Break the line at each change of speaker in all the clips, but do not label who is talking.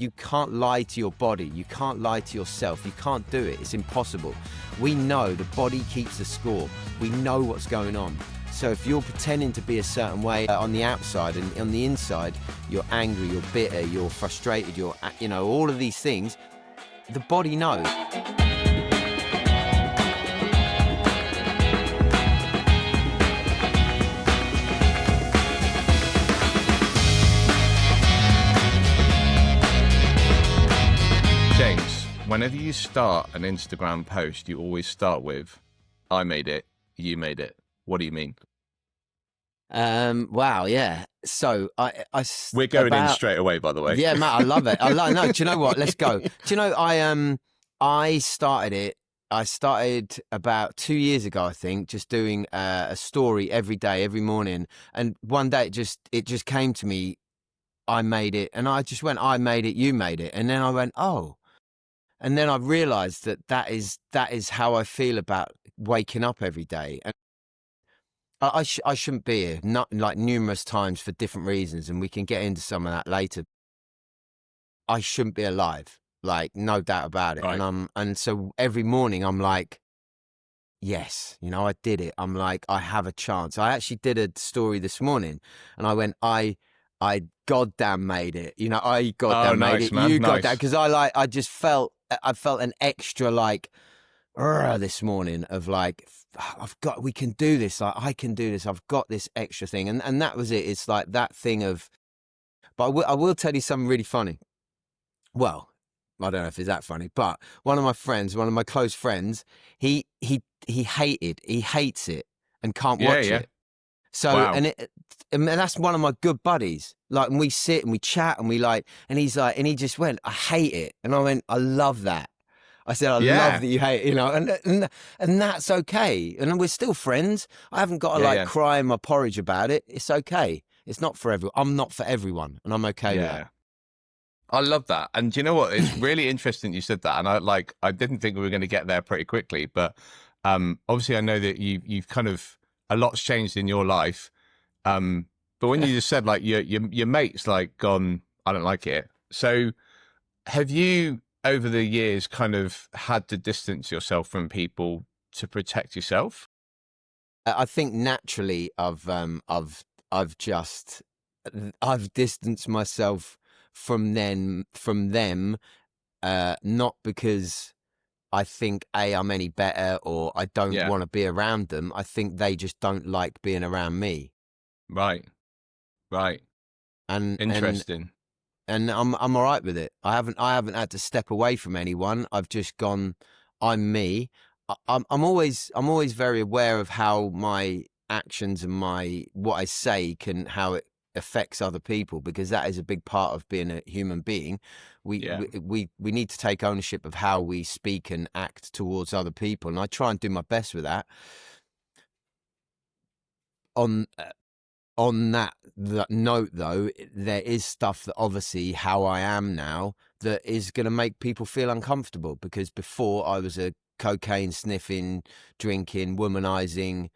you can't lie to your body. You can't lie to yourself. You can't do it. It's impossible. We know the body keeps the score. We know what's going on. So if you're pretending to be a certain way on the outside, and on the inside, you're angry, you're bitter, you're frustrated, you're, all of these things, the body knows.
James, whenever you start an Instagram post, you always start with, I made it, you made it. What do you mean?
Wow, yeah. So
we're going in straight away, by the way.
Yeah, Matt, I love it. No, do you know what? Let's go. Do you know, I started it. I started about 2 years ago, I think, just doing a story every day, every morning. And one day it just came to me, I made it. And I just went, I made it, you made it. And then I went, oh. And then I realized that is how I feel about waking up every day. And I shouldn't be here, not like numerous times for different reasons, and we can get into some of that later. I shouldn't be alive, like no doubt about it. Right. And so every morning I'm like, yes, I did it. I'm like, I have a chance. I actually did a story this morning, and I went, I goddamn made it. I goddamn made it. Man. You goddamn, because I just felt an extra like this morning of like, we can do this. Like, I can do this. I've got this extra thing. And that was it. It's like that thing of, but I will tell you something really funny. Well, I don't know if it's that funny, but one of my close friends, he hates it and can't watch it. So, wow. and that's one of my good buddies. Like, and we sit and we chat and and he's like, and he just went, I hate it. And I went, I love that. I said, I love that you hate it, and that's okay. And we're still friends. I haven't got to cry in my porridge about it. It's okay. It's not for everyone. I'm not for everyone, and I'm okay with that.
I love that. And do you know what? It's really interesting you said that. And I didn't think we were going to get there pretty quickly, but obviously I know that you've kind of, a lot's changed in your life. But when you just said like your mate's like gone, I don't like it. So have you, over the years, kind of had to distance yourself from people to protect yourself?
I think naturally I've distanced myself from them, not because I think I'm any better or I don't want to be around them. I think they just don't like being around me.
Right. And interesting.
And I'm all right with it. I haven't had to step away from anyone. I've just gone, I'm me. I'm always very aware of how my actions and what I say how it affects other people, because that is a big part of being a human being. We need to take ownership of how we speak and act towards other people, and I try and do my best with that. On that note, though, there is stuff that obviously how I am now that is going to make people feel uncomfortable, because before I was a cocaine sniffing, drinking, womanizing,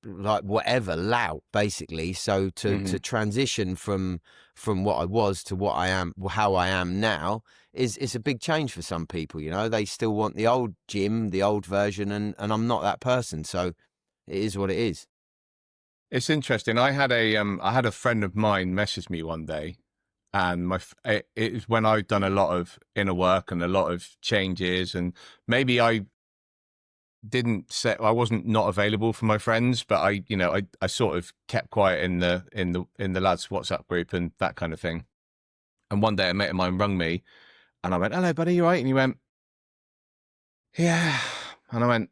like whatever, lout, basically. So to transition from what I was to what I am, how I am now, is a big change for some people. They still want the old Jim, the old version, and I'm not that person. So it is what it is.
It's interesting. I had a friend of mine message me one day, and it was when I'd done a lot of inner work and a lot of changes, and maybe I wasn't not available for my friends, but I sort of kept quiet in the lads WhatsApp group and that kind of thing. And one day a mate of mine rung me, and I went, "Hello, buddy, you all right?" And he went, "Yeah." And I went,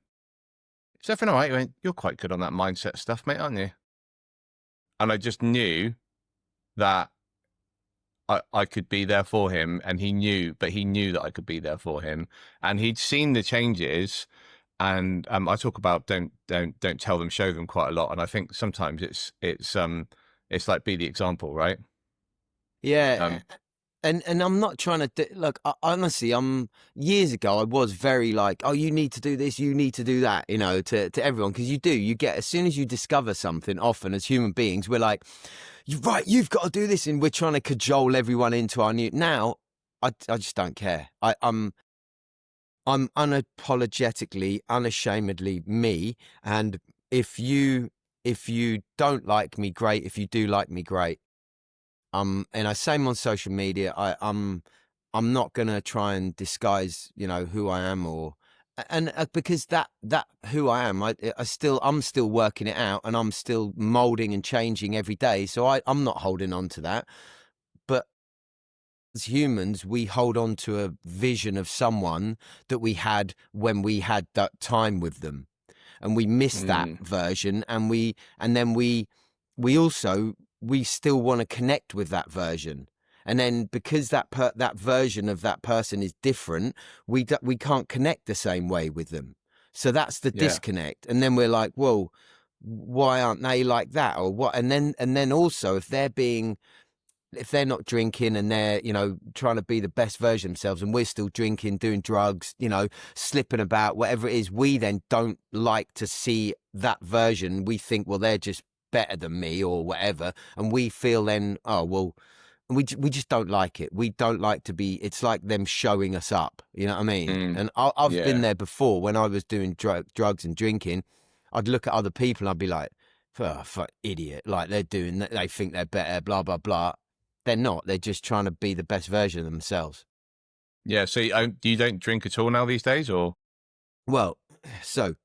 "Is everything all right?" He went, "You're quite good on that mindset stuff, mate, aren't you?" And I just knew that I could be there for him, and he knew that I could be there for him, and he'd seen the changes. And I talk about don't tell them, show them quite a lot. And I think sometimes it's like, be the example, right?
Yeah. and I'm not trying to look. Honestly, years ago I was very like, oh, you need to do this, you need to do that, you know, to everyone, because you get, as soon as you discover something, often as human beings, we're like, you're right, you've got to do this, and we're trying to cajole everyone into our new. Now, I just don't care. I'm unapologetically, unashamedly me, and if you don't like me, great. If you do like me, great. And I same on social media. I'm not gonna try and disguise, you know, who I am, or and because that who I am, I'm still working it out, and I'm still molding and changing every day. So I'm not holding on to that. But as humans, we hold on to a vision of someone that we had when we had that time with them, and we miss that version, and then we also, we still want to connect with that version, and then because that version of that person is different, we can't connect the same way with them. So that's the disconnect, and then we're like, well, why aren't they like that, or what? And then also, if they're not drinking and they're, you know, trying to be the best version of themselves, and we're still drinking, doing drugs, you know, slipping about, whatever it is, we then don't like to see that version. We think, well, they're just better than me or whatever. And we feel then, oh, well, we just don't like it. We don't like to be, it's like them showing us up. You know what I mean? And I've been there before when I was doing drugs and drinking. I'd look at other people and I'd be like, oh, fuck, idiot. Like they think they're better, blah, blah, blah. They're not. They're just trying to be the best version of themselves.
Yeah. So you don't drink at all now these days, or?
Well, so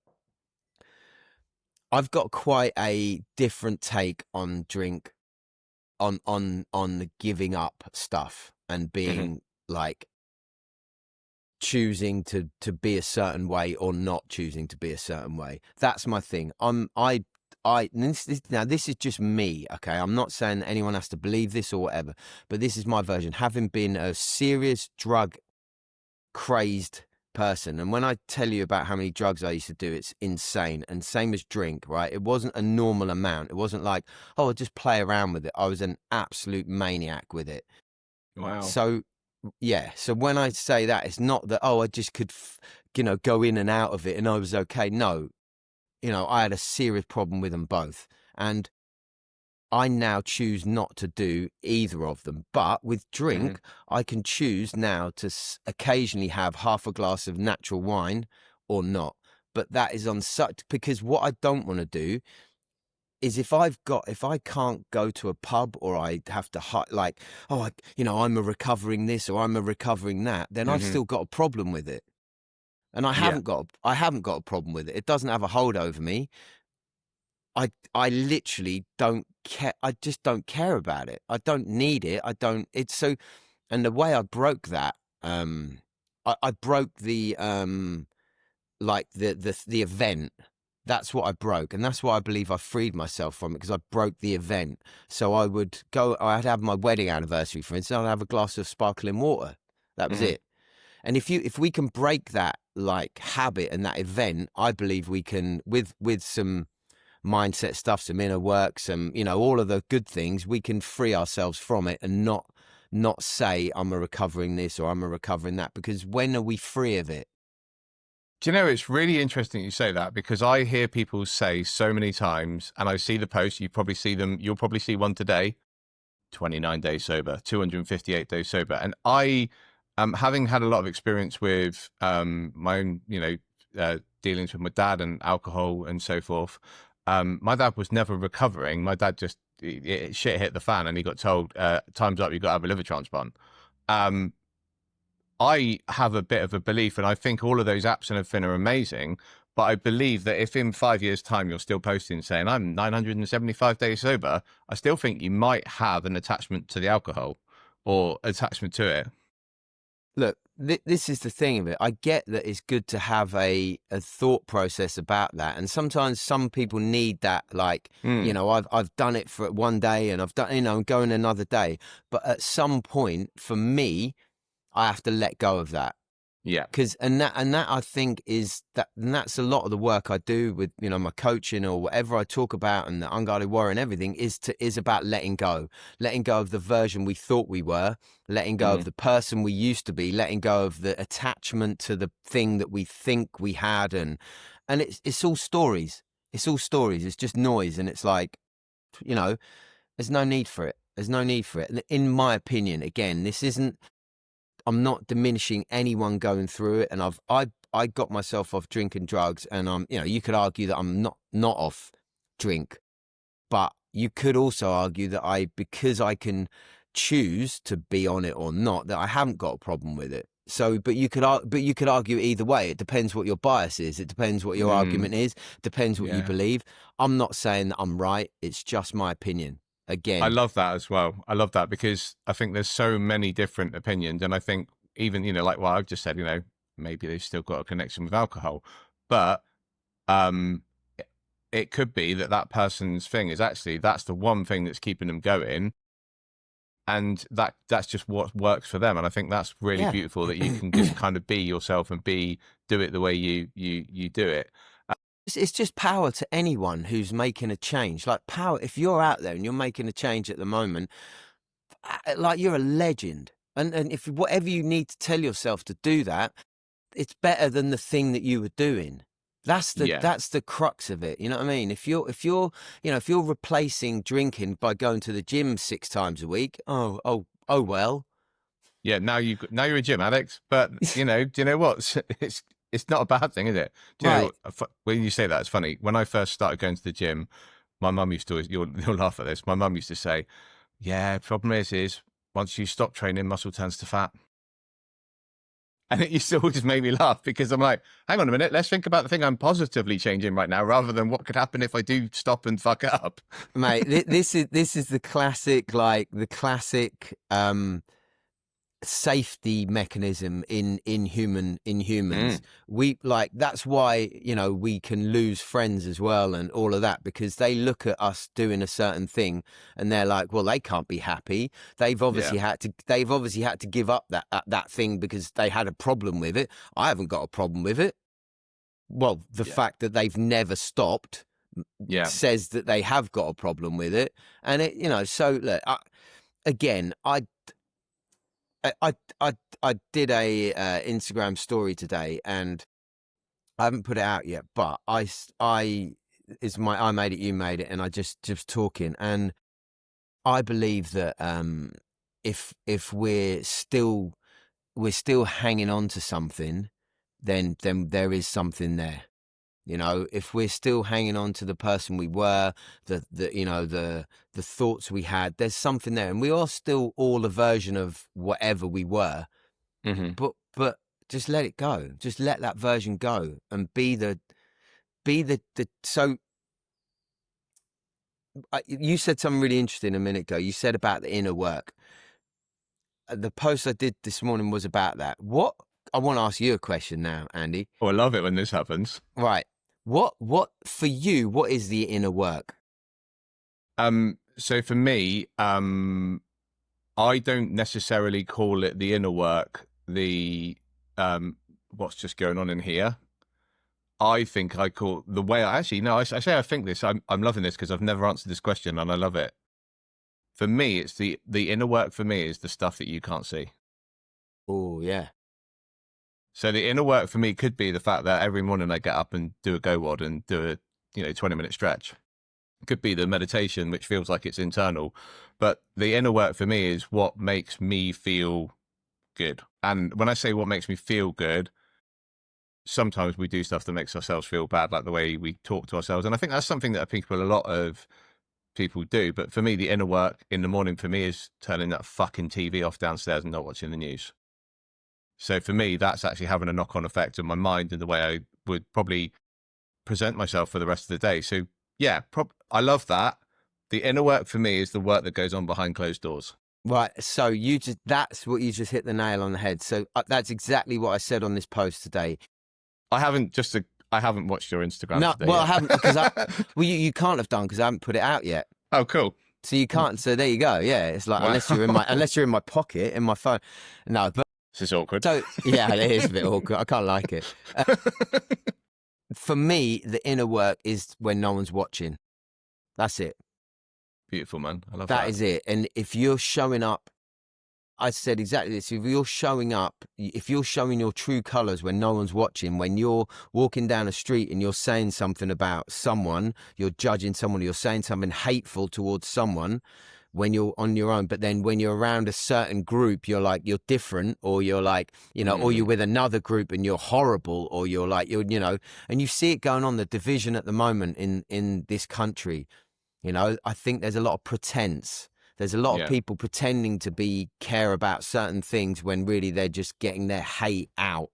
I've got quite a different take on drink, on the giving up stuff and being like choosing to be a certain way or not choosing to be a certain way. That's my thing. This is just me, okay? I'm not saying that anyone has to believe this or whatever, but this is my version. Having been a serious drug crazed person, and when I tell you about how many drugs I used to do, it's insane. And same as drink, right? It wasn't a normal amount. It wasn't like, oh, I'll just play around with it. I was an absolute maniac with it.
Wow.
So yeah, so when I say that, it's not that, oh, I just could, go in and out of it and I was okay. No, I had a serious problem with them both. And I now choose not to do either of them. But with drink, I can choose now to occasionally have half a glass of natural wine or not. But that is on such, because what I don't want to do is if I can't go to a pub, or I have to like, oh, I'm a recovering this or I'm a recovering that, then I've still got a problem with it. And I haven't got a problem with it. It doesn't have a hold over me. I literally don't care. I just don't care about it. I don't need it. It's so, and the way I broke that, I broke the, like the event. That's what I broke. And that's why I believe I freed myself from it, because I broke the event. So I'd have my wedding anniversary, for instance, I'd have a glass of sparkling water. That was it. And if we can break that like habit and that event, I believe we can, with some mindset stuff, some inner work, some, all of the good things, we can free ourselves from it and not say I'm a recovering this or I'm a recovering that, because when are we free of it?
Do you know, it's really interesting you say that, because I hear people say so many times, and I see the posts, you'll probably see one today, 29 days sober, 258 days sober. And I, having had a lot of experience with my own, dealings with my dad and alcohol and so forth, my dad was never recovering. My dad just, shit hit the fan and he got told, time's up, you've got to have a liver transplant. I have a bit of a belief, and I think all of those apps and everything are amazing, but I believe that if in 5 years' time you're still posting saying I'm 975 days sober, I still think you might have an attachment to the alcohol or attachment to it.
Look, this is the thing of it. I get that it's good to have a thought process about that, and sometimes some people need that. Like, I've done it for one day, and I've done, I'm going another day. But at some point, for me, I have to let go of that.
Yeah.
And that I think is that, and that's a lot of the work I do with, you know, my coaching or whatever I talk about, and the Unguarded Warrior and everything is about letting go of the version we thought we were, letting go of the person we used to be, letting go of the attachment to the thing that we think we had, and it's all stories. It's all stories. It's just noise, and it's like, you know, there's no need for it. There's no need for it. In my opinion, again, this isn't. I'm not diminishing anyone going through it, and I got myself off drink and drugs, and you know, you could argue that I'm not off drink, but you could also argue that because I can choose to be on it or not, that I haven't got a problem with it. So, but you could argue either way. It depends what your bias is. It depends what your argument is. Depends what you believe. I'm not saying that I'm right. It's just my opinion. Again,
I love that as well. I love that because I think there's so many different opinions, and I think even, you know, like what I've just said, you know, maybe they've still got a connection with alcohol, but it could be that person's thing is actually that's the one thing that's keeping them going, and that's just what works for them. And I think that's really beautiful that you can just kind of be yourself and do it the way you do it.
It's just power to anyone who's making a change. Like, power, if you're out there and you're making a change at the moment, like, you're a legend. And if whatever you need to tell yourself to do that, it's better than the thing that you were doing. That's the crux of it. You know what I mean? If you're replacing drinking by going to the gym 6 times a week, oh well.
Yeah, now you're a gym addict, but you know, do you know what? It's not a bad thing, is it? Do you know, when you say that, it's funny. When I first started going to the gym, my mum used to always, you'll laugh at this. My mum used to say, "Yeah, problem is once you stop training, muscle turns to fat." And it used to always make me laugh because I'm like, hang on a minute, let's think about the thing I'm positively changing right now, rather than what could happen if I do stop and fuck up.
Mate, this is the classic, safety mechanism in humans. We, like, that's why, you know, we can lose friends as well and all of that, because they look at us doing a certain thing and they're like, well, they can't be happy. They've obviously had to give up that thing because they had a problem with it. I haven't got a problem with it. Well, the fact that they've never stopped says that they have got a problem with it. And it, you know, so look, I did a Instagram story today, and I haven't put it out yet, but I made it, you made it, and I just talking, and I believe that if we're still hanging on to something, then there is something there. You know, if we're still hanging on to the person we were, the thoughts we had, there's something there, and we are still all a version of whatever we were. But just let it go. Just let that version go, and be the. So you said something really interesting a minute ago. You said about the inner work. The post I did this morning was about that. What I want to ask you a question now, Andy.
Oh, I love it when this happens.
Right. What for you, what is the inner work?
So for me, I don't necessarily call it the inner work, the what's just going on in here. I think I call the way I say I think this. I'm loving this because I've never answered this question and I love it. For me, it's the inner work. For me, is the stuff that you can't see.
Oh yeah.
So the inner work for me could be the fact that every morning I get up and do a go wad and do a 20-minute stretch. It could be the meditation, which feels like it's internal, but the inner work for me is what makes me feel good. And when I say what makes me feel good, sometimes we do stuff that makes ourselves feel bad, like the way we talk to ourselves. And I think that's something that a lot of people do. But for me, the inner work in the morning for me is turning that fucking TV off downstairs and not watching the news. So for me, that's actually having a knock-on effect on my mind and the way I would probably present myself for the rest of the day. So yeah, I love that. The inner work for me is the work that goes on behind closed doors.
Right. So that's what you just hit the nail on the head. So that's exactly what I said on this post today.
I haven't watched your Instagram today.
Well, I haven't, because you can't have done, because I haven't put it out yet.
Oh, cool.
So you can't. So there you go. Yeah, it's like, unless you're in my pocket, in my phone. No, but
This is awkward.
So yeah, it is a bit awkward. I can't like it. For me, the inner work is when no one's watching. That's it.
Beautiful, man. I love
That
that.
is it. And if you're showing up, I said exactly this. If you're showing up, if you're showing your true colors when no one's watching, when you're walking down a street and you're saying something about someone, you're judging someone, you're saying something hateful towards someone when you're on your own. But then when you're around a certain group, you're like, you're different, or you're like, you know, or you're with another group and you're horrible, or you're like, you know, and you see it going on, the division at the moment in this country. You know, I think there's a lot of pretense. There's a lot of people pretending to care about certain things when really they're just getting their hate out.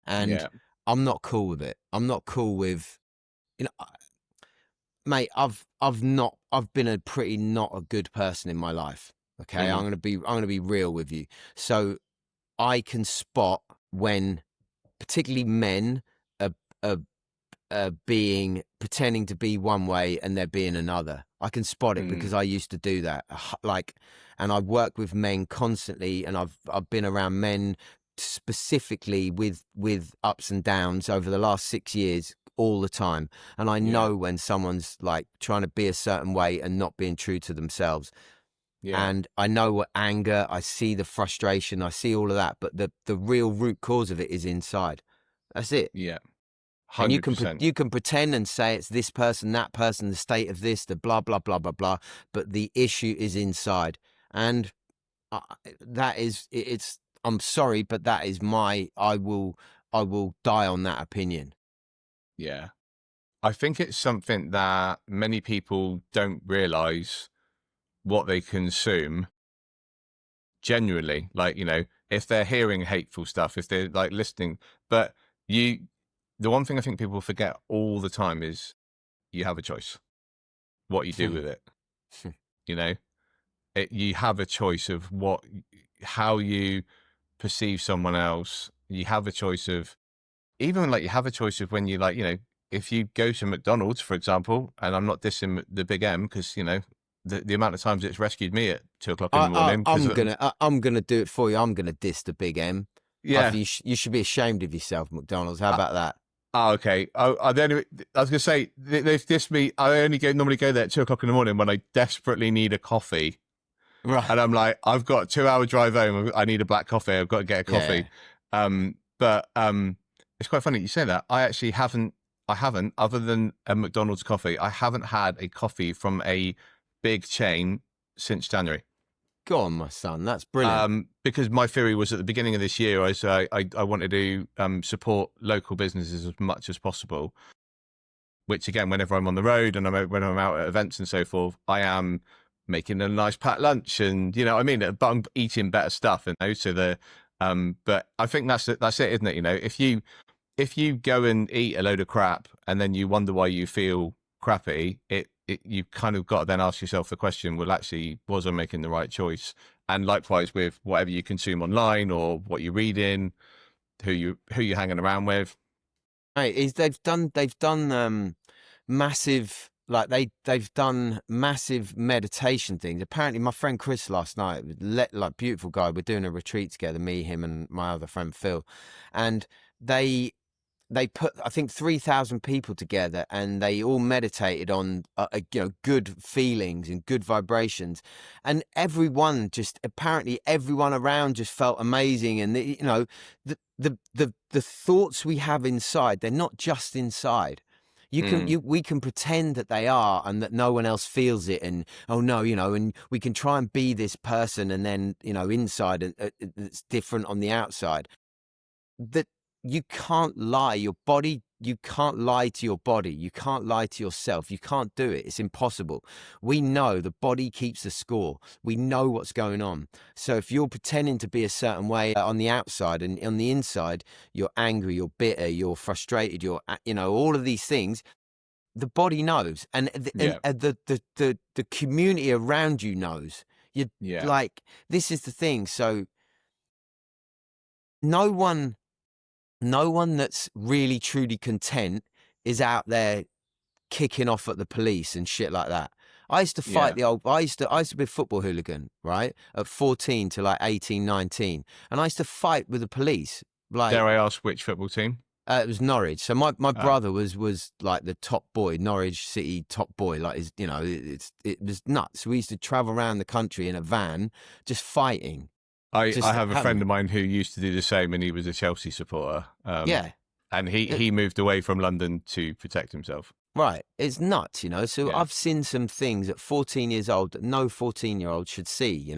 And I'm not cool with it. I'm not cool with, you know, mate, I've been a pretty not a good person in my life. Okay. I'm going to be real with you. So I can spot when particularly men are pretending to be one way and they're being another. I can spot it because I used to do that. And I've worked with men constantly, and I've been around men specifically with ups and downs over the last 6 years all the time. And I know when someone's like trying to be a certain way and not being true to themselves. And I know what anger, I see the frustration, I see all of that, but the real root cause of it is inside. That's it.
Yeah. 100%.
And you can pretend and say it's this person, that person, the state of this, the blah, blah, blah, blah, blah. But the issue is inside. And that is, I'm sorry, but that is I will die on that opinion.
Yeah. I think it's something that many people don't realize what they consume genuinely. Like, you know, if they're hearing hateful stuff, if they're like listening, but the one thing I think people forget all the time is you have a choice what you do with it. You know, you have a choice of how you perceive someone else. You have a choice of even like you have a choice of when you like, you know, if you go to McDonald's, for example, and I'm not dissing the Big M because, you know, the amount of times it's rescued me at 2 o'clock in the morning.
I'm gonna do it for you. I'm gonna diss the Big M.
Yeah,
you should be ashamed of yourself, McDonald's. How about that?
Oh, okay. I was gonna say they've dissed me. I only normally go there at 2 o'clock in the morning when I desperately need a coffee.
Right.
And I'm like, I've got a 2-hour drive home. I need a black coffee. I've got to get a coffee.
Yeah.
But it's quite funny you say that. I haven't, other than a McDonald's coffee, I haven't had a coffee from a big chain since January.
Go on, my son. That's brilliant.
Because my theory was at the beginning of this year, I wanted to support local businesses as much as possible. Which again, whenever I'm on the road and when I'm out at events and so forth, I am making a nice packed lunch, and you know what I mean. But I'm eating better stuff, you know. So but I think that's it, isn't it? You know, if you go and eat a load of crap and then you wonder why you feel crappy, you kind of got to then ask yourself the question, well, actually, was I making the right choice? And likewise with whatever you consume online or what you're reading, who you're hanging around with.
Right, they've done massive, like they've done massive meditation things. Apparently, my friend Chris last night, like beautiful guy, we're doing a retreat together, me, him, and my other friend Phil, and they put, I think, 3,000 people together, and they all meditated on you know, good feelings and good vibrations, and apparently everyone around just felt amazing. And you know, the thoughts we have inside, they're not just inside. We can pretend that they are and that no one else feels it, and oh no, you know, and we can try and be this person, and then, you know, inside it's different on the outside. That you can't lie. Your body, you can't lie to your body. You can't lie to yourself. You can't do it. It's impossible. We know the body keeps the score. We know what's going on. So if you're pretending to be a certain way on the outside, and on the inside, you're angry, you're bitter, you're frustrated, you know, all of these things, the body knows. And the community around you knows. Like, this is the thing. So no one that's really truly content is out there kicking off at the police and shit like that. I used to fight
Yeah.
the old. I used to be a football hooligan, right? At 14 to like 18, 19, and I used to fight with the police. Like
Dare I ask which football team?
it was Norwich. So my
Ah,
brother was like the top boy, Norwich City top boy. Like it was nuts. We used to travel around the country in a van, just fighting.
I
Just
have a friend
having
of mine who used to do the same, and he was a Chelsea supporter.
yeah.
And he moved away from London to protect himself.
Right. It's nuts, So
Yeah.
I've seen some things at 14 years old that no 14-year-old should see,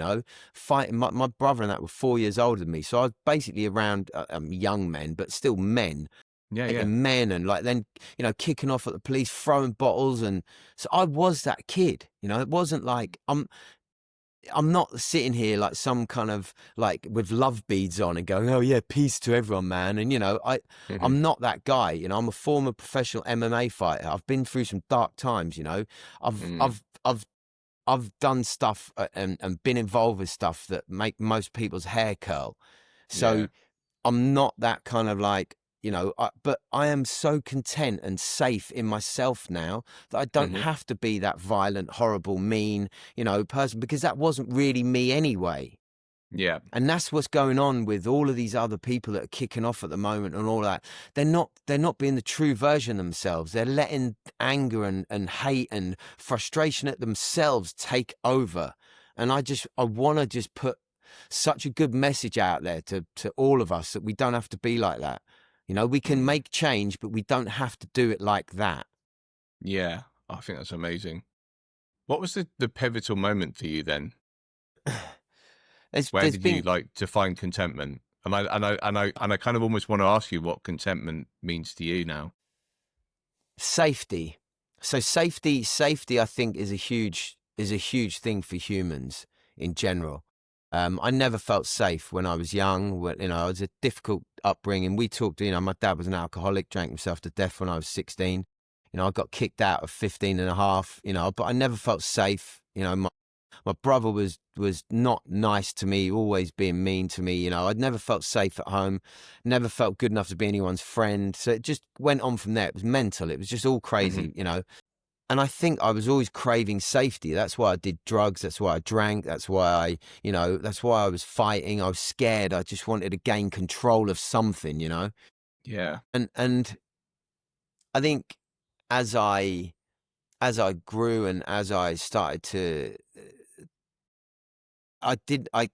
Fighting. My brother and that were 4 years older than me. So I was basically around young men, but still men,
Yeah, yeah.
fighting men and like then, kicking off at the police, throwing bottles. And so I was that kid, It wasn't like I'm not sitting here like some kind of like with love beads on and going, oh yeah, peace to everyone, man. And I'm not that guy. I'm a former professional MMA fighter. I've been through some dark times. I've
Mm,
I've I've I've done stuff and been involved with stuff that make most people's hair curl.
yeah.
So I'm not that kind of like, but I am so content and safe in myself now that I don't
Hmm.
have to be that violent, horrible, mean, person, because that wasn't really me anyway.
Yeah.
And that's what's going on with all of these other people that are kicking off at the moment and all that. They're not being the true version of themselves. They're letting anger and hate and frustration at themselves take over. And I want to just put such a good message out there to all of us that we don't have to be like that. We can
Mm,
make change, but we don't have to do it like that.
yeah. I think that's amazing. What was the pivotal moment for you then? Where
There's
did you
been
like to find contentment? And I kind of almost want to ask you what contentment means to you now.
safety. So safety, I think is a huge thing for humans in general. I never felt safe when I was young. I was a difficult upbringing. We talked, my dad was an alcoholic, drank himself to death when I was 16. I got kicked out of 15 and a half, but I never felt safe. My brother was not nice to me, always being mean to me. I'd never felt safe at home, never felt good enough to be anyone's friend. So it just went on from there. It was mental. It was just all
Hmm.
crazy. And I think I was always craving safety. That's why I did drugs. That's why I drank. That's why that's why I was fighting. I was scared. I just wanted to gain control of something.
Yeah.
And I think as I grew and as I started to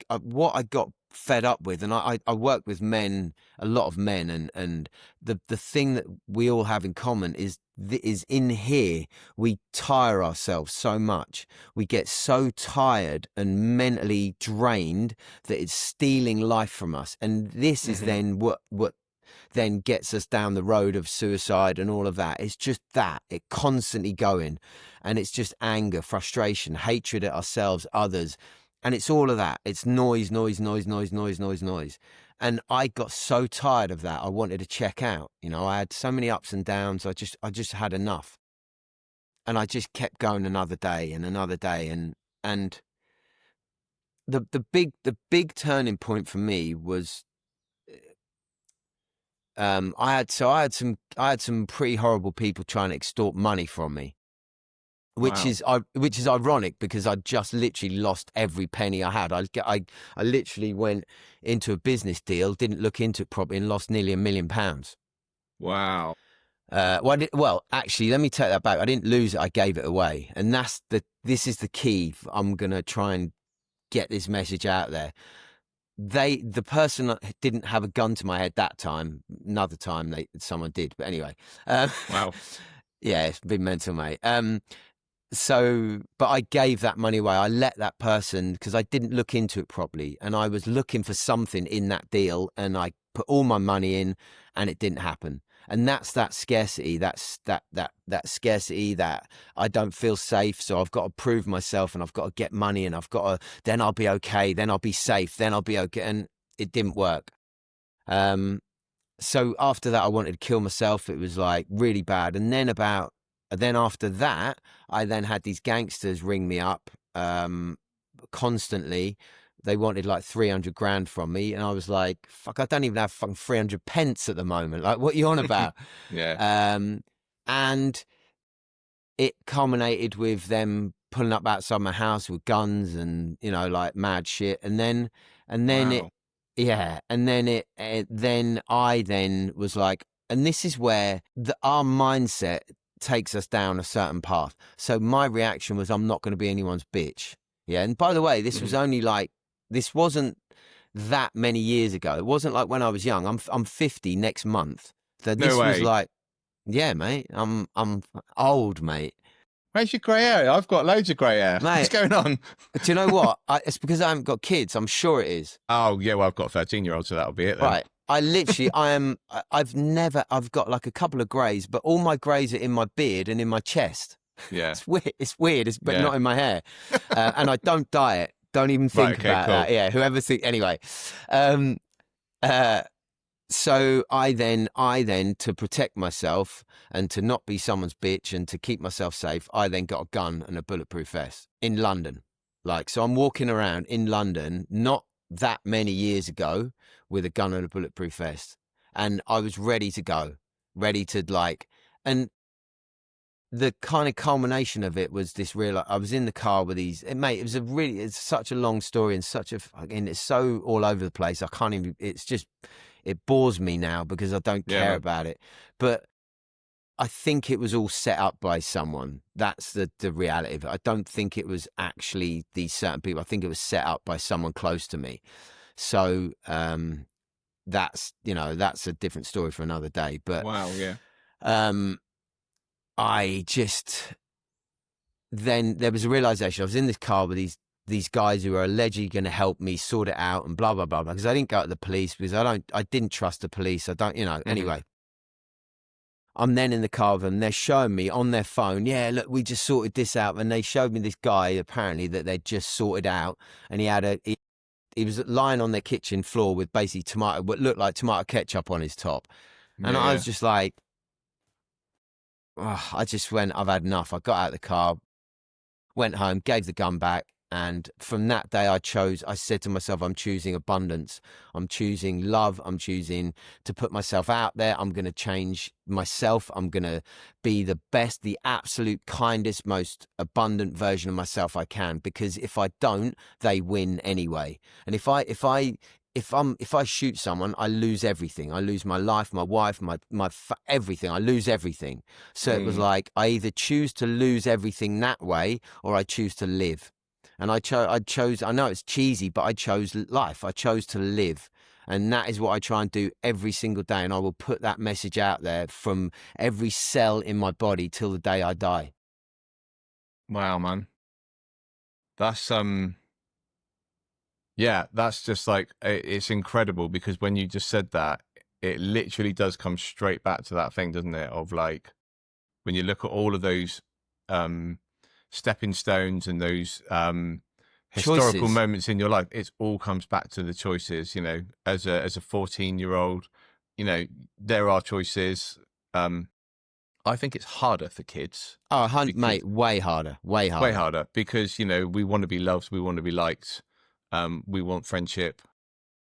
what I got fed up with, and I work with men, a lot of men, and the thing that we all have in common is in here we tire ourselves so much, we get so tired and mentally drained that it's stealing life from us, and this is
Hmm.
then what then gets us down the road of suicide and all of that. It's just that it constantly going, and it's just anger, frustration, hatred at ourselves, others. And it's all of that. It's noise, noise, noise, noise, noise, noise, noise. And I got so tired of that. I wanted to check out. I had so many ups and downs. I just had enough. And I just kept going another day and another day. And the big turning point for me was I had some pretty horrible people trying to extort money from me.
Wow.
Which is ironic because I just literally lost every penny I had. I literally went into a business deal, didn't look into it properly, and lost nearly £1 million.
Wow.
Actually, let me take that back. I didn't lose it; I gave it away, and this is the key. I'm gonna try and get this message out there. The person that didn't have a gun to my head that time. Another time, someone did, but anyway,
Wow.
yeah, it's been mental, mate. But I gave that money away. I let that person because I didn't look into it properly, and I was looking for something in that deal, and I put all my money in, and it didn't happen. And that's that scarcity. That's that scarcity that I don't feel safe, so I've got to prove myself, and I've got to get money, and I've got to. Then I'll be okay. Then I'll be safe. Then I'll be okay. And it didn't work. Um, so after that, I wanted to kill myself. It was like really bad. And then after that, I then had these gangsters ring me up constantly. They wanted like 300 grand from me. And I was like, fuck, I don't even have fucking 300 pence at the moment. Like, what are you on about?
Yeah.
And it culminated with them pulling up outside my house with guns and, you know, like mad shit. And then
Wow.
then I then was like, and this is where our mindset takes us down a certain path. So my reaction was, I'm not going to be anyone's bitch. Yeah. And by the way, this was only like, this wasn't that many years ago. It wasn't like when I was young. I'm 50 next month. So
No
this was
way.
like, yeah, mate, I'm old, mate.
Where's your grey hair? I've got loads of grey hair.
Mate.
What's going on?
Do you know what? It's because I haven't got kids. I'm sure it is.
Oh, yeah, well, I've got a 13-year-old, so that'll be it then.
Right. I've got like a couple of greys, but all my greys are in my beard and in my chest.
Yeah.
It's weird, but not in my hair. And I don't dye it. Don't even think about that. Yeah, whoever think. Anyway, so I then, to protect myself and to not be someone's bitch and to keep myself safe, I then got a gun and a bulletproof vest in London. Like, so I'm walking around in London, not that many years ago, with a gun and a bulletproof vest. And I was ready to go, ready to like, and the kind of culmination of it was this real, I was in the car with these, mate, it's such a long story and it's so all over the place. I can't even, it bores me now because I don't care about it. But I think it was all set up by someone. That's the reality of it. I don't think it was actually these certain people. I think it was set up by someone close to me. So that's a different story for another day. But
wow, yeah.
Then there was a realization. I was in this car with these guys who were allegedly going to help me sort it out and blah, blah, blah, blah. Because I didn't go to the police because I didn't trust the police. I don't, anyway. I'm then in the car with them. They're showing me on their phone, yeah, look, we just sorted this out. And they showed me this guy, apparently, that they'd just sorted out. And he was lying on their kitchen floor with basically what looked like tomato ketchup on his top. And I was just like, I just went, I've had enough. I got out of the car, went home, gave the gun back. And from that day, I said to myself, I'm choosing abundance. I'm choosing love. I'm choosing to put myself out there. I'm going to change myself. I'm going to be the best, the absolute kindest, most abundant version of myself I can. Because if I don't, they win anyway. And if I shoot someone, I lose everything. I lose my life, my wife, my everything. I lose everything. So it was like, I either choose to lose everything that way, or I choose to live. And I chose, I know it's cheesy, but I chose life. I chose to live. And that is what I try and do every single day. And I will put that message out there from every cell in my body till the day I die.
Wow, man. That's, yeah, that's just like, it's incredible because when you just said that, it literally does come straight back to that thing, doesn't it? Of like, when you look at all of those, stepping stones and those historical
Choices.
moments in your life, it all comes back to the choices. As a 14-year-old, there are choices. I think it's harder for kids.
Oh, mate, way harder
because we want to be loved, we want to be liked, we want friendship.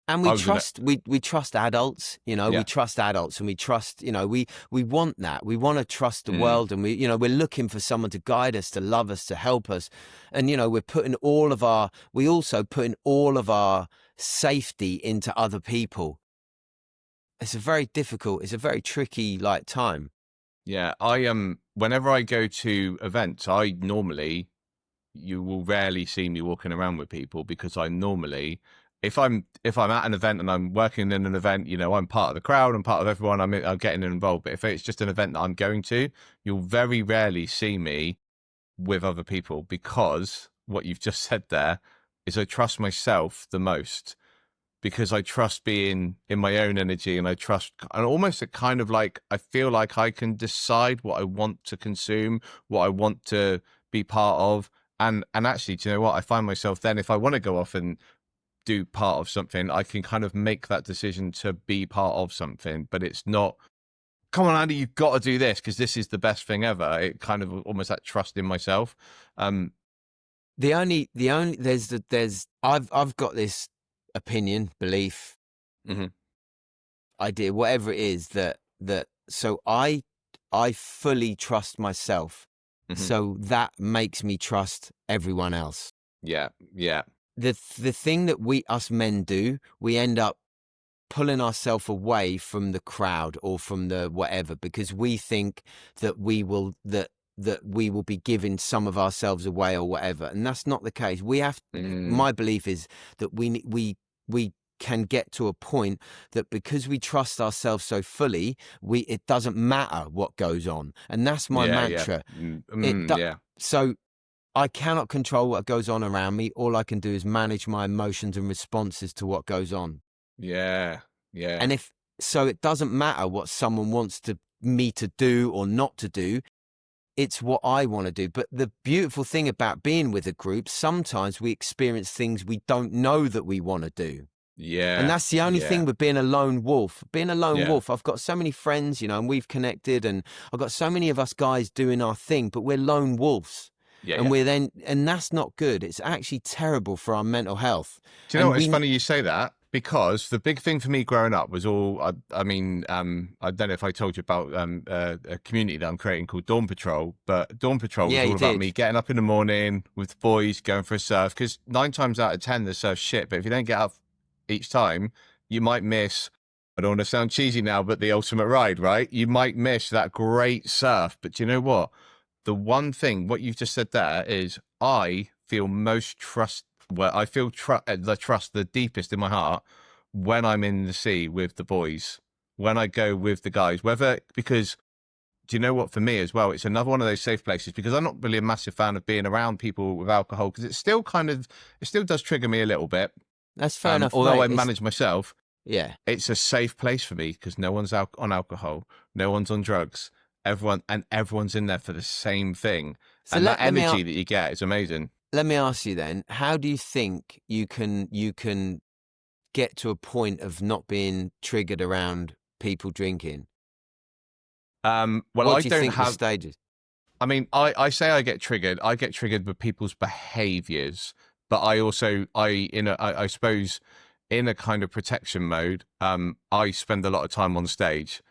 And we trust adults, we trust adults, and we trust, we want that. We want to trust the world, and we're looking for someone to guide us, to love us, to help us. And, we're we also putting all of our safety into other people. It's a very tricky time.
Yeah. Whenever I go to events, you will rarely see me walking around with people because I normally, if I'm at an event and I'm working in an event, I'm part of the crowd, I'm part of everyone, I'm getting involved. But if it's just an event that I'm going to, you'll very rarely see me with other people because what you've just said there is I trust myself the most because I trust being in my own energy and almost a kind of like, I feel like I can decide what I want to consume, what I want to be part of. And actually, do you know what? I find myself then, if I want to go off and do part of something, I can kind of make that decision to be part of something, but it's not, come on, Andy, you've got to do this because this is the best thing ever. It kind of almost that trust in myself. I've
got this opinion, belief, idea, whatever it is so I fully trust myself.
Mhm.
So that makes me trust everyone else.
Yeah. Yeah.
The thing that us men do, we end up pulling ourselves away from the crowd or from the whatever, because we think that we will be giving some of ourselves away or whatever, and that's not the case. We have.
Mm.
My belief is that we can get to a point that because we trust ourselves so fully, it doesn't matter what goes on, and that's my
Yeah. Yeah.
mantra.
Yeah.
So I cannot control what goes on around me. All I can do is manage my emotions and responses to what goes on.
Yeah. Yeah.
And so it doesn't matter what someone wants me to do or not to do. It's what I want to do. But the beautiful thing about being with a group, sometimes we experience things we don't know that we want to do. And
Yeah.
that's the only thing
Yeah.
with being a lone wolf. Being a lone
Yeah.
wolf, I've got so many friends, and we've connected, and I've got so many of us guys doing our thing, but we're lone wolves.
Yeah.
And
Yeah.
and that's not good. It's actually terrible for our mental health.
Do you know what? It's funny you say that, because the big thing for me growing up was all. I mean, I don't know if I told you about a community that I'm creating called Dawn Patrol, but Dawn Patrol was
Yeah,
all
you
about
did.
me getting up in the morning with the boys, going for a surf. Because 9 times out of 10, the surf shit. But if you don't get up each time, you might miss. I don't want to sound cheesy now, but the ultimate ride, right? You might miss that great surf. But do you know what? The one thing, what you've just said there, is I feel most I feel the trust the deepest in my heart when I'm in the sea with the boys, when I go with the guys, because do you know what, for me as well, it's another one of those safe places, because I'm not really a massive fan of being around people with alcohol, because it still does trigger me a little bit.
That's fair enough,
Although
mate.
I manage myself,
Yeah.
it's a safe place for me because no one's out on alcohol, no one's on drugs, everyone's in there for the same thing.
So
And that
let me
energy that you get is amazing.
let me ask you then, how do you think you can get to a point of not being triggered around people drinking?
Well,
What
I
do you
don't
think the
have.
stage is?
I mean, I say I get triggered. I get triggered with people's behaviors, but I also, I suppose, in a kind of protection mode. I spend a lot of time on stage,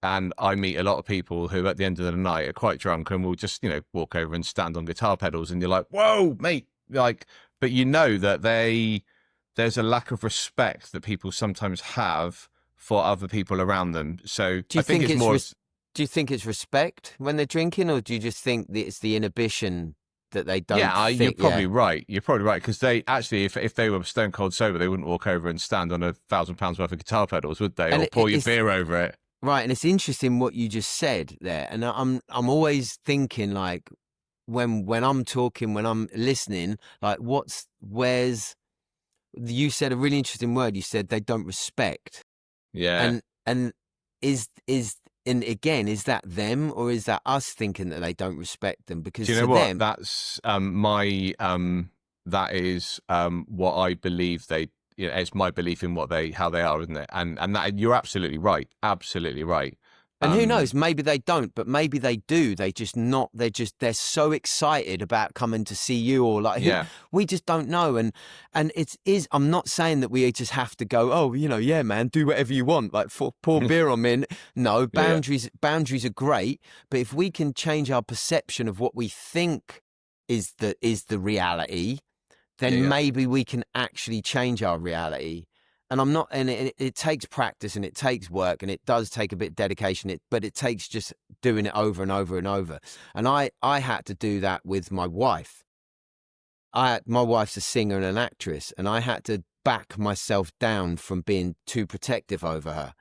and I meet a lot of people who, at the end of the night, are quite drunk and will just, walk over and stand on guitar pedals, and you're like, "Whoa, mate!" Like, but you know that there's a lack of respect that people sometimes have for other people around them. So
Do
I
you
think
think
it's more.
do you think it's respect when they're drinking, or do you just think that it's the inhibition that they don't
Yeah, you're
think?
probably
Yeah.
right. You're probably right, because they actually, if they were stone cold sober, they wouldn't walk over and stand on £1,000 worth of guitar pedals, would they?
And
Or pour your
it's
beer over it.
right, and it's interesting what you just said there. And I'm always thinking, like, when I'm talking, when I'm listening, like, where's you said a really interesting word. You said they don't respect.
Yeah.
And is and again, is that them, or is that us thinking that they don't respect them?
Do
Because
you
to
know what?
them,
That's that is what I believe they. It's my belief in how they are, isn't it? And that you're absolutely right. Absolutely right.
and who knows, maybe they don't, but maybe they do. They're so excited about coming to see you, or like,
Yeah.
we just don't know. And I'm not saying that we just have to go, oh, yeah, man, do whatever you want, like, pour beer on me. No,
Yeah.
boundaries are great, but if we can change our perception of what we think is the reality,
Yeah.
then
Yeah.
maybe we can actually change our reality. And I'm not, and it takes practice, and it takes work, and it does take a bit of dedication, but it takes just doing it over and over and over. And I had to do that with my wife. My wife's a singer and an actress, and I had to back myself down from being too protective over her.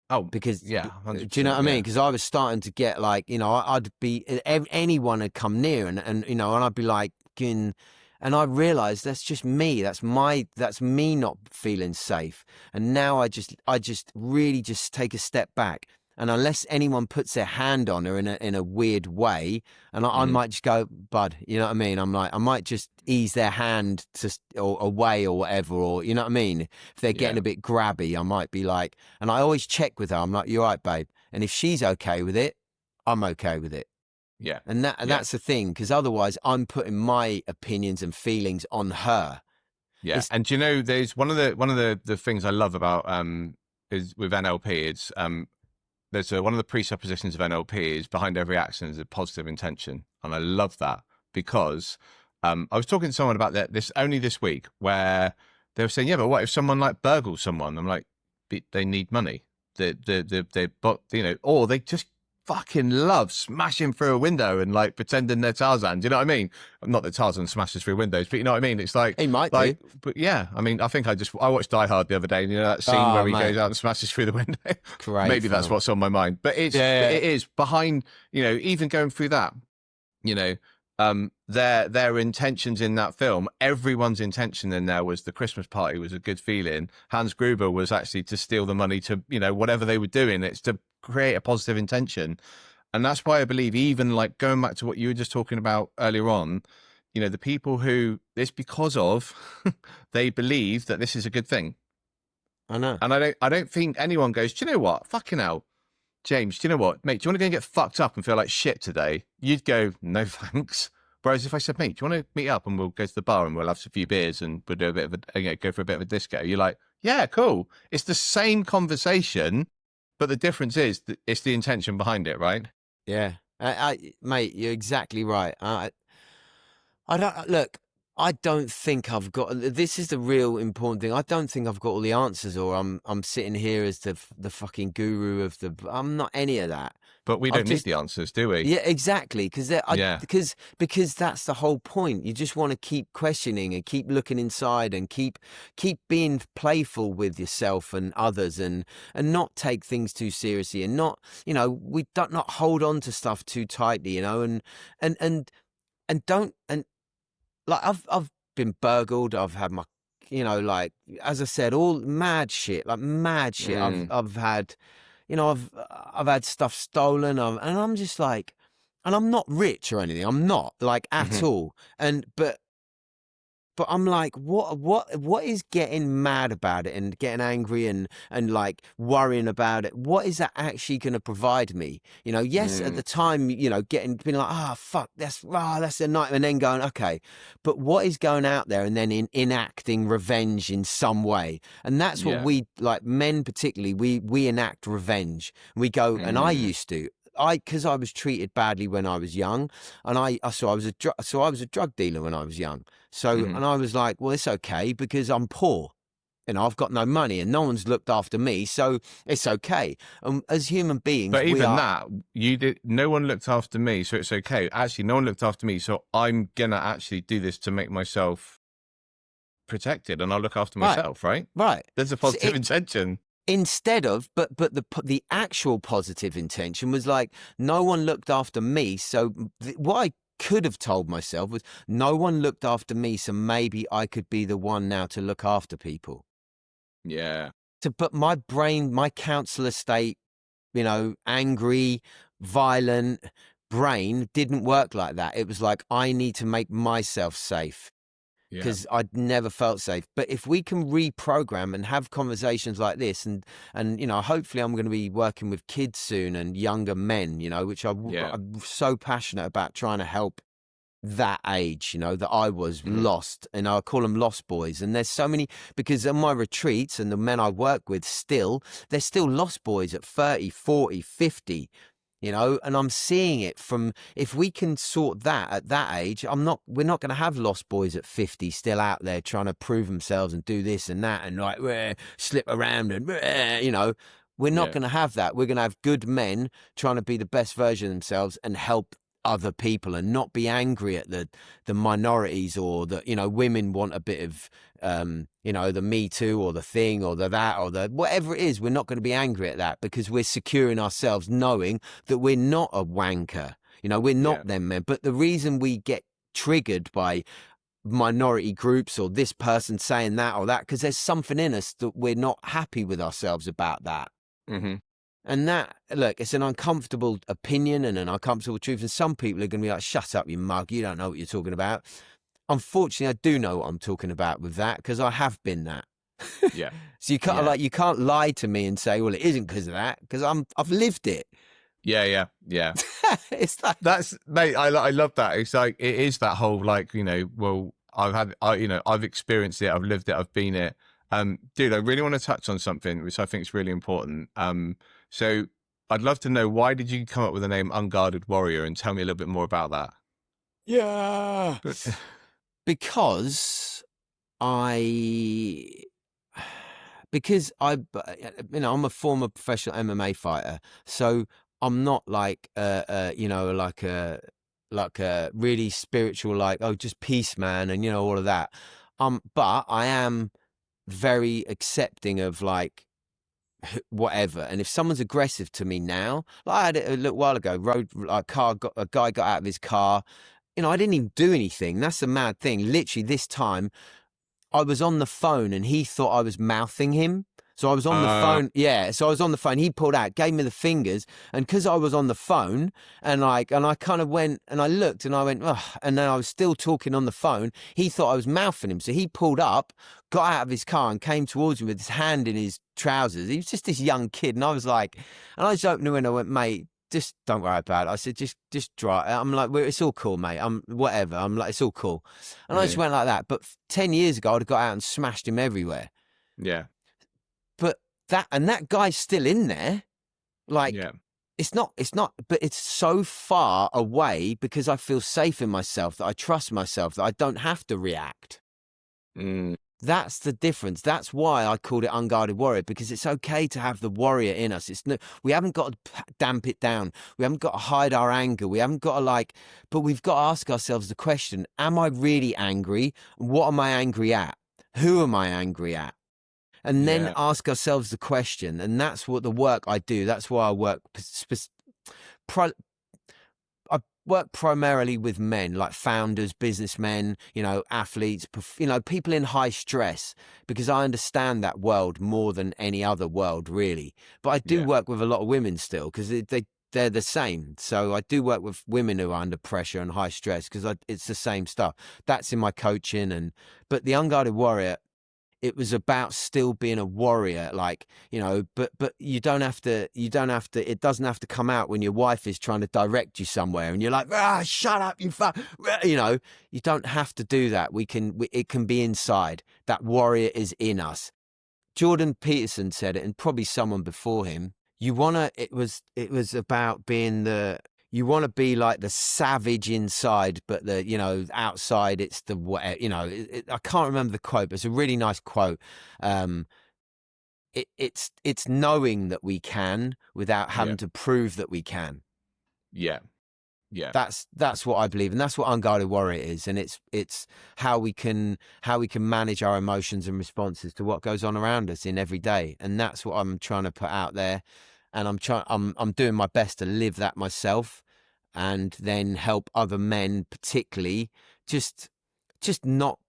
Oh,
Because,
yeah.
do you know what I
100%,
mean?
yeah.
Because I was starting to get, like, I'd be, anyone had come near, and and I'd be like, and I realized that's just me. That's me not feeling safe. And now I just really just take a step back. And unless anyone puts their hand on her in a weird way, and I
Mhm.
might just go, bud, you know what I mean? I'm like, I might just ease their hand or away or whatever, or, you know what I mean? If they're getting
Yeah.
a bit grabby, I might be like, and I always check with her. I'm like, you're right, babe. And if she's okay with it, I'm okay with it.
Yeah.
And
Yeah.
that's the thing, because otherwise I'm putting my opinions and feelings on her.
Yeah.
It's
And do you know, there's one of the things I love about is with NLP. It's there's one of the presuppositions of NLP is behind every action is a positive intention, and I love that because I was talking to someone about this only this week, where they were saying, yeah, but what if someone like burgles someone? I'm like, they need money. But or they just fucking love smashing through a window and like pretending they're Tarzan. Do you know what I mean? Not that Tarzan smashes through windows, but you know what I mean? It's like
He might
like,
do.
but yeah, I mean, I think I watched Die Hard the other day, and you know that scene where he goes out and smashes through the window.
Great
Maybe that's
film.
what's on my mind, but it is behind. Even going through that, their intentions in that film, everyone's intention in there was the Christmas party was a good feeling. Hans Gruber was actually to steal the money to, whatever they were doing, it's to create a positive intention. And that's why I believe, even like going back to what you were just talking about earlier on, the people who it's because of, they believe that this is a good thing.
I know.
And I don't think anyone goes, do you know what? Fucking hell. James, do you know what? Mate, do you want to go and get fucked up and feel like shit today? You'd go, no thanks. Whereas if I said, mate, do you want to meet up and we'll go to the bar and we'll have a few beers and we'll do a bit of go for a bit of a disco? You're like, yeah, cool. It's the same conversation, but the difference is that it's the intention behind it, right?
Yeah. Mate, you're exactly right. I don't look. I don't think I've got. This is the real important thing. I don't think I've got all the answers, or I'm sitting here as the fucking guru of the. I'm not any of that.
But we don't need the answers, do we?
Yeah, exactly. Because because that's the whole point. You just want to keep questioning and keep looking inside and keep being playful with yourself and others and not take things too seriously and not we don't not hold on to stuff too tightly, and don't and. Like I've been burgled. I've had my, like as I said, all mad shit, like mad shit. I've had, I've had stuff stolen. And I'm just like, and I'm not rich or anything. I'm not like at all. But I'm like, what is getting mad about it and getting angry and like worrying about it? What is that actually going to provide me? Yes, at the time, being like, fuck, that's a nightmare, and then going, okay, but what is going out there and then enacting revenge in some way? And that's what we, like men particularly, we enact revenge. We go, and I used to. Because I was treated badly when I was young, and I was a drug dealer when I was young. So and I was like, well, it's okay because I'm poor, I've got no money and no one's looked after me, so it's okay. As human beings,
but even that, no one looked after me, so it's okay. Actually, no one looked after me, so I'm gonna actually do this to make myself protected, and I'll look after myself, right?
Right.
There's a positive intention.
Instead of, but the actual positive intention was like, no one looked after me. So what I could have told myself was, no one looked after me, so maybe I could be the one now to look after people.
Yeah.
But my brain, my counselor state, angry, violent brain didn't work like that. It was like, I need to make myself safe. Because I'd never felt safe. But if we can reprogram and have conversations like this, and hopefully I'm going to be working with kids soon and younger men, which I'm so passionate about trying to help that age, that I was lost, and I call them lost boys. And there's so many, because on my retreats and the men I work with they're still lost boys at 30, 40, 50. And I'm seeing it from, if we can sort that at that age, we're not going to have lost boys at 50 still out there trying to prove themselves and do this and that and like slip around and we're not going to have that. We're going to have good men trying to be the best version of themselves and help other people and not be angry at the minorities, or the women want a bit of the Me Too or the thing or the that or the whatever it is. We're not going to be angry at that because we're securing ourselves, knowing that we're not a wanker. We're not them men. But the reason we get triggered by minority groups or this person saying that or that, because there's something in us that we're not happy with ourselves about that. And that, look, it's an uncomfortable opinion and an uncomfortable truth. And some people are going to be like, shut up, you mug. You don't know what you're talking about. Unfortunately, I do know what I'm talking about with that, because I have been that.
Yeah.
So you can't lie to me and say, well, it isn't because of that, because I've lived it.
Yeah.
It's like,
that's, mate, I love that. It's like, it is that whole, like, well, I've experienced it. I've lived it. I've been it. Dude, I really want to touch on something which I think is really important. So I'd love to know, why did you come up with the name Unguarded Warrior, and tell me a little bit more about that.
Yeah. Because I, because I, I'm a former professional MMA fighter, so I'm not like, like a really spiritual, like, oh, just peace, man, and all of that. But I am very accepting of like whatever. And if someone's aggressive to me now, like I had it a little while ago, a guy got out of his car. I didn't even do anything. That's the mad thing. Literally this time I was on the phone and he thought I was mouthing him. So I was on the phone. Yeah. So I was on the phone. He pulled out, gave me the fingers. And because I was on the phone and I kind of went and I looked and I went, ugh, and then I was still talking on the phone. He thought I was mouthing him. So he pulled up, got out of his car and came towards me with his hand in his trousers. He was just this young kid. And I was like, and I just opened the window and went, mate, just don't worry about it. I said, just try it. I'm like, well, it's all cool, mate. Whatever. I'm like, it's all cool. And I just went like that. But 10 years ago, I'd have got out and smashed him everywhere.
Yeah.
But that guy's still in there. Like,
Yeah.
it's not, but it's so far away because I feel safe in myself, that I trust myself, that I don't have to react. That's the difference. That's why I called it Unguarded Warrior, because it's okay to have the warrior in us. We haven't got to damp it down. We haven't got to hide our anger. We haven't got to but we've got to ask ourselves the question, am I really angry? What am I angry at? Who am I angry at? And then ask ourselves the question. And that's what the work I do. That's why I work work primarily with men, like founders, businessmen, athletes, people in high stress, because I understand that world more than any other world, really. But I do work with a lot of women still, because they're the same. So I do work with women who are under pressure and high stress, because it's the same stuff. That's in my coaching. But the Unguarded Warrior, it was about still being a warrior, but you don't have to, it doesn't have to come out when your wife is trying to direct you somewhere and you're like, shut up, you fuck, you don't have to do that. It can be inside. That warrior is in us. Jordan Peterson said it, and probably someone before him. It was about being you want to be like the savage inside, but outside it's the I can't remember the quote, but it's a really nice quote. It's knowing that we can without having to prove that we can.
Yeah.
That's what I believe, and that's what Unguarded Warrior is, and it's how we can manage our emotions and responses to what goes on around us in every day, and that's what I'm trying to put out there. And I'm doing my best to live that myself, and then help other men, particularly, just not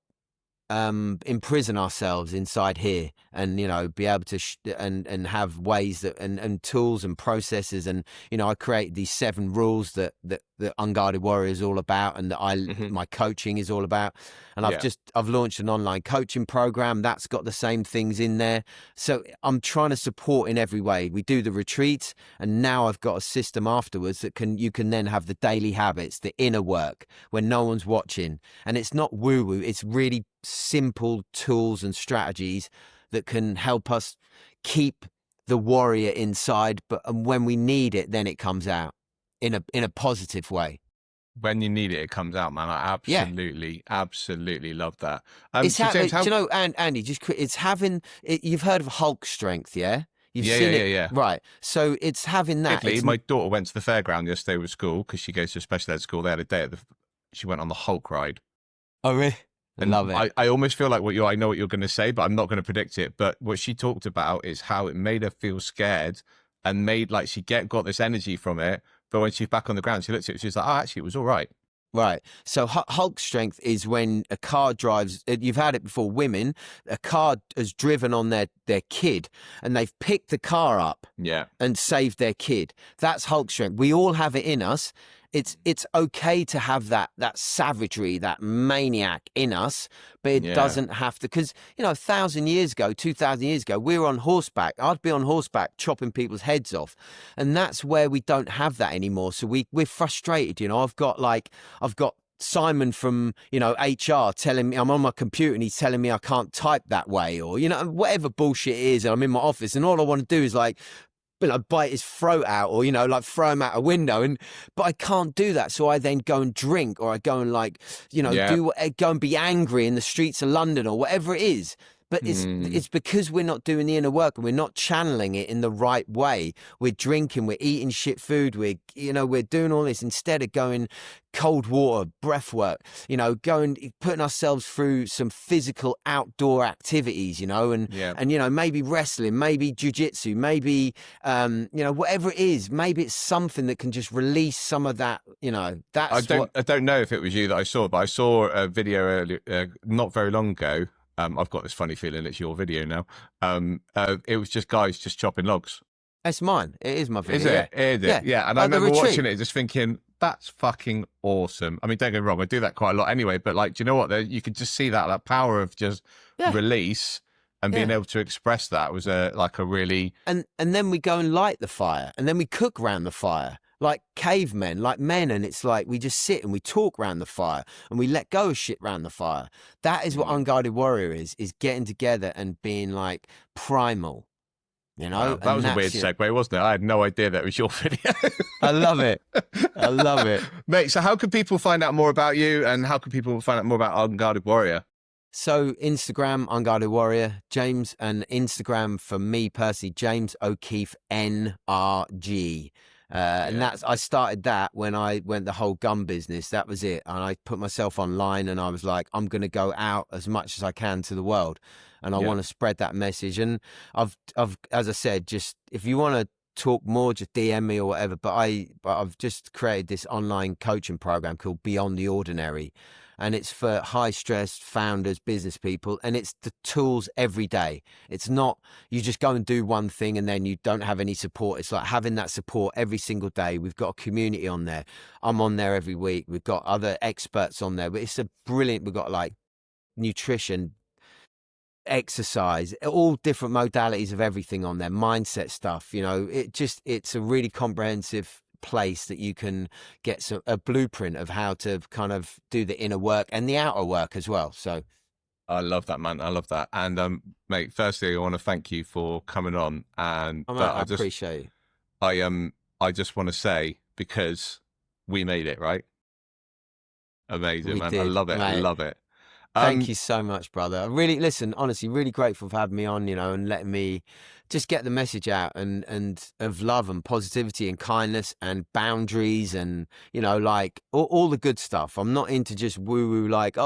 imprison ourselves inside here, and be able to and have ways that and tools and processes, and I create these 7 rules that Unguarded Warrior is all about, and that my coaching is all about. And I've launched an online coaching program that's got the same things in there. So I'm trying to support in every way. We do the retreats, and now I've got a system afterwards that you can then have the daily habits, the inner work when no one's watching, and it's not woo woo. It's really simple tools and strategies that can help us keep the warrior inside, but when we need it, then it comes out in a positive way.
When you need it, it comes out, man. I absolutely love that.
It's Andy, it's having it, you've heard of Hulk strength, yeah? You've seen it,
yeah.
Right. So it's having that.
My daughter went to the fairground yesterday with school, because she goes to a special ed school. They had a day she went on the Hulk ride.
Oh, really?
And
love it.
I almost feel like I know what you're going to say, but I'm not going to predict it. But what she talked about is how it made her feel scared, and made like she got this energy from it. But when she's back on the ground, she looked at it, she's like, oh, actually, it was all right.
Right. So Hulk strength is when a car drives, you've had it before, women, a car has driven on their kid, and they've picked the car up and saved their kid. That's Hulk strength. We all have it in us. It's okay to have that savagery, that maniac in us, but it doesn't have to, because 1,000 years ago, 2,000 years ago, we were on horseback. I'd be on horseback chopping people's heads off, and that's where we don't have that anymore. So we're frustrated. I've got Simon from HR telling me, I'm on my computer and he's telling me I can't type that way, or whatever bullshit it is, and I'm in my office and all I want to do is bite his throat out, or like throw him out a window. But I can't do that, so I then go and drink, or I go and go and be angry in the streets of London or whatever it is. But it's because we're not doing the inner work and we're not channeling it in the right way. We're drinking, we're eating shit food, we're doing all this instead of going cold water, breath work, putting ourselves through some physical outdoor activities, and maybe wrestling, maybe jiu-jitsu, maybe whatever it is, maybe it's something that can just release some of that, I
don't know if it was you that I saw, but I saw a video earlier, not very long ago. I've got this funny feeling it's your video now. It was just guys just chopping logs.
It's mine. It is my video.
Is it? Is it? Yeah. And I remember watching it just thinking, that's fucking awesome. I mean, don't get me wrong, I do that quite a lot anyway, but like, do you know what? You could just see that power of just release and being able to express that was a really...
And then we go and light the fire, and then we cook around the fire. Like cavemen, like men, and it's like we just sit and we talk around the fire and we let go of shit around the fire. That is what Unguarded Warrior is getting together and being like primal,
Wow, that was a weird segue, wasn't it? I had no idea that was your video.
I love it. I love it.
Mate, so how can people find out more about you, and how can people find out more about Unguarded Warrior?
So Instagram, Unguarded Warrior, James, and Instagram for me personally, James O'Keefe NRG. And I started that when I went the whole gun business. That was it. And I put myself online and I was like, I'm going to go out as much as I can to the world. And I want to spread that message. And I've, as I said, just if you want to talk more, just DM me or whatever. But I've just created this online coaching program called Beyond the Ordinary. And it's for high stress founders, business people, and it's the tools every day. It's not you just go and do one thing and then you don't have any support. It's like having that support every single day. We've got a community on there. I'm on there every week. We've got other experts on there, but it's we've got like nutrition, exercise, all different modalities of everything on there, mindset stuff. It's a really comprehensive place that you can get a blueprint of how to kind of do the inner work and the outer work as well. So
I love that, man. I love that. And mate, firstly, I want to thank you for coming on. And
I appreciate
it. I just want to say, because we made it, right? Amazing, man. I love it. Mate. I love it.
Thank you so much, brother. Honestly, really grateful for having me on, and letting me just get the message out and of love and positivity and kindness and boundaries and, like all the good stuff. I'm not into just woo-woo, like,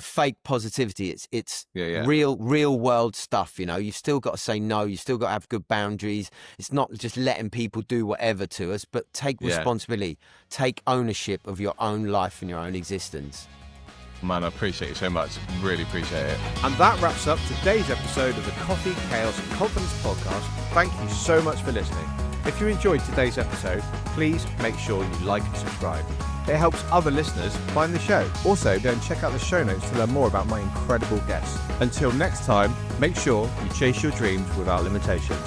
fake positivity. It's real world stuff. You've still got to say no. You still got to have good boundaries. It's not just letting people do whatever to us, but take responsibility, take ownership of your own life and your own existence.
Man, I appreciate it so much. Really appreciate it.
And that wraps up today's episode of the Coffee, Chaos and Confidence podcast. Thank you so much for listening. If you enjoyed today's episode, please make sure you like and subscribe. It helps other listeners find the show. Also, go and check out the show notes to learn more about my incredible guests. Until next time, make sure you chase your dreams without limitations.